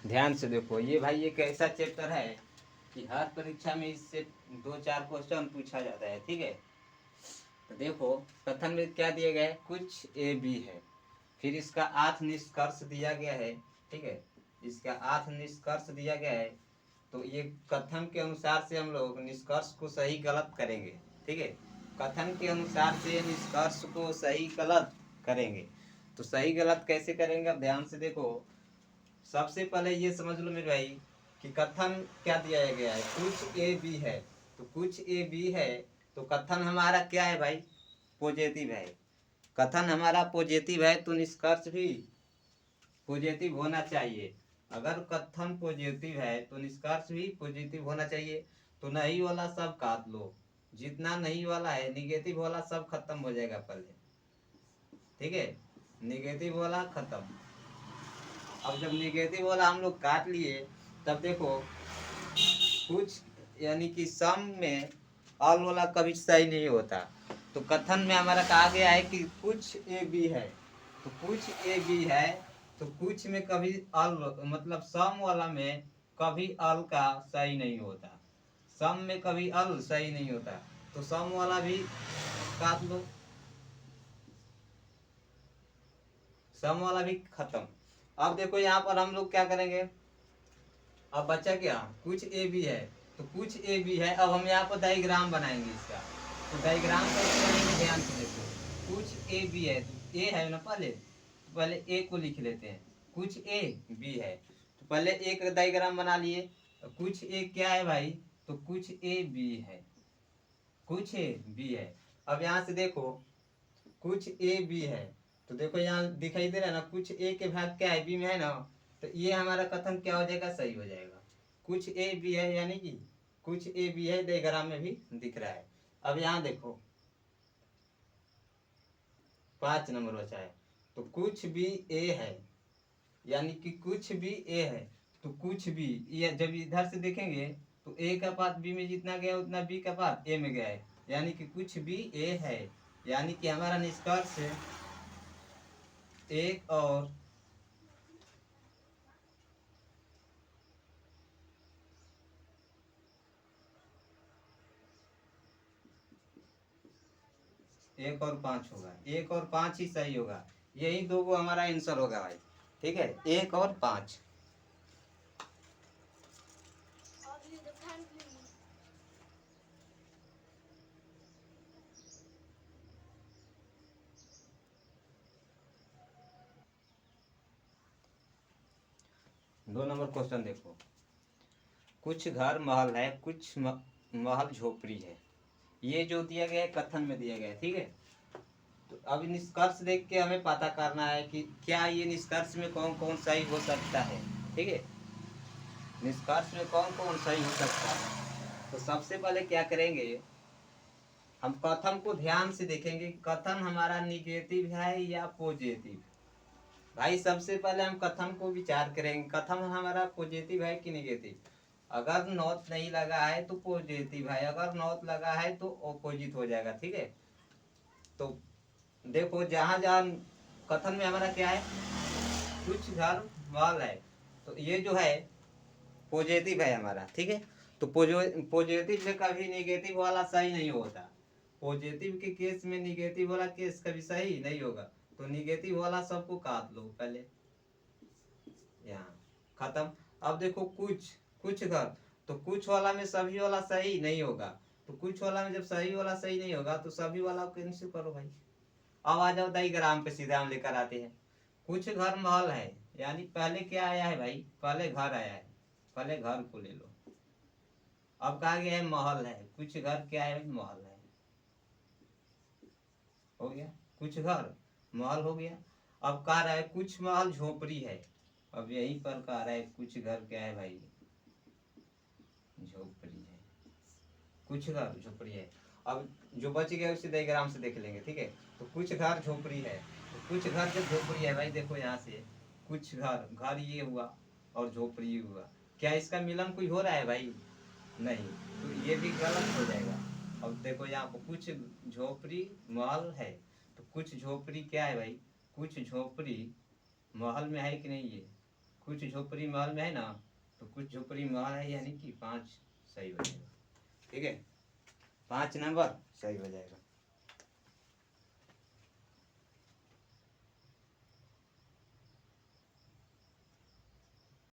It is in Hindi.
ध्यान से देखो, ये भाई एक ऐसा चैप्टर है कि हर परीक्षा में इससे 2-4 क्वेश्चन पूछा जाता है। ठीक है, तो देखो कथन में क्या दिया गया है, कुछ ए बी है, फिर इसका आठ निष्कर्ष दिया गया है। ठीक है, इसका आठ निष्कर्ष दिया गया है। तो ये कथन के अनुसार से हम लोग निष्कर्ष को सही गलत करेंगे। ठीक है, कथन के अनुसार से निष्कर्ष को सही गलत करेंगे। तो सही गलत कैसे करेंगे, अब ध्यान से देखो। सबसे पहले ये समझ लो मेरे भाई कि कथन क्या दिया गया है, कुछ ए बी है। तो कुछ ए बी है तो कथन हमारा क्या है भाई, पॉजिटिव है। कथन हमारा पॉजिटिव है तो निष्कर्ष भी पॉजिटिव होना चाहिए। अगर कथन पॉजिटिव है तो निष्कर्ष भी पॉजिटिव होना चाहिए। तो नहीं वाला सब काट लो, जितना नहीं वाला है निगेटिव वाला सब खत्म हो जाएगा पहले। ठीक है, निगेटिव वाला खत्म। अब जब निगेटिव वाला हम लोग काट लिए तब देखो कुछ यानी कि सम में ऑल वाला कभी सही नहीं होता। तो कथन में हमारा कहा गया है कि कुछ ए बी है, तो कुछ ए बी है तो कुछ में कभी ऑल मतलब सम वाला में कभी ऑल का सही नहीं होता, सम में कभी ऑल सही नहीं होता। तो सम वाला भी काट लो, सम वाला भी खत्म। अब देखो यहाँ पर हम लोग क्या करेंगे, अब बच्चा क्या, कुछ ए बी है तो कुछ ए बी है। अब हम यहाँ पर डायग्राम बनाएंगे इसका। तो डायग्राम कैसे बनाएंगे, ध्यान से देखो। कुछ ए बी है तो ए है ना, पहले ए को लिख लेते हैं, कुछ ए बी है। तो पहले एक डायग्राम बना लिए। कुछ ए क्या है भाई, तो कुछ ए बी है, कुछ ए बी है। अब यहाँ से देखो कुछ ए बी है तो देखो यहाँ दिखाई दे रहा है ना, कुछ ए के भाग क्या है, बी में है ना। तो ये हमारा कथन क्या हो जाएगा, सही हो जाएगा। कुछ ए बी है यानी कि कुछ ए बी है, डायग्राम में भी दिख रहा है। अब यहाँ देखो 5 नंबर बचा है, तो कुछ भी ए है यानी कि कुछ भी ए है। तो कुछ भी ये जब इधर से देखेंगे तो ए का पात बी में जितना गया उतना बी का पात ए में गया है, यानी कि कुछ भी ए है। यानी कि हमारा निष्कर्ष एक और एक और 5 होगा, एक और 5 ही सही होगा। यही दो वो हमारा आंसर होगा भाई। ठीक है, एक और 5। 2 नंबर क्वेश्चन देखो। कुछ घर महल है, कुछ महल झोपड़ी है। ये जो दिया गया है कथन में दिया गया है। ठीक है, तो अब निष्कर्ष देख के हमें पता करना है कि क्या ये निष्कर्ष में कौन कौन सही हो सकता है। ठीक है, निष्कर्ष में कौन कौन सही हो सकता है। तो सबसे पहले क्या करेंगे, हम कथन को ध्यान से देखेंगे, कथन हमारा निगेटिव है या पॉजिटिव। भाई सबसे पहले हम कथन को विचार करेंगे, कथन हमारा पॉजिटिव है कि निगेटिव। अगर नॉट नहीं लगा है तो पॉजिटिव है, अगर नॉट लगा है तो ऑपोजिट हो जाएगा। ठीक है, तो देखो जहां जहां कथन में हमारा क्या है, कुछ घर वाल है, तो ये जो है पॉजिटिव है हमारा। ठीक है, तो पॉजिटिव में कभी निगेटिव वाला सही नहीं होता। पॉजिटिव के केस में निगेटिव वाला केस कभी सही नहीं होगा। तो निगेटिव वाला सबको काट लो पहले, यहाँ खत्म। अब देखो कुछ कुछ घर, तो कुछ वाला में सभी वाला सही नहीं होगा। तो कुछ वाला में जब सही वाला सही नहीं होगा तो सभी वाला कैंसिल करो भाई। अब आ जाओ डायग्राम पे, सीधा हम लेकर आते हैं। कुछ घर महल है, यानी पहले क्या आया है भाई, पहले घर आया है, पहले घर को ले लो। अब कहा गया है महल है, कुछ घर क्या है, महल है। हो गया, कुछ घर महल हो गया। अब कह रहा है कुछ महल झोपड़ी है। अब यहीं पर कह रहा है कुछ घर क्या है भाई, झोपड़ी है, कुछ घर झोपड़ी है। अब जो बच गया उसे डायग्राम से देख लेंगे। ठीक है, तो कुछ घर झोपड़ी है, तो कुछ घर जब झोपड़ी है भाई, देखो यहाँ से कुछ घर, घर ये हुआ और झोपड़ी ये हुआ, क्या इसका मिलन कोई हो रहा है भाई, नहीं। तो ये भी गलत हो जाएगा। अब देखो यहाँ पर कुछ झोपड़ी महल है, तो कुछ झोपड़ी क्या है भाई, कुछ झोपड़ी महल में है कि नहीं, ये कुछ झोपड़ी महल में है ना, तो कुछ झोपड़ी महल है, यानी कि 5 सही हो जाएगा। ठीक है, 5 नंबर सही हो जाएगा।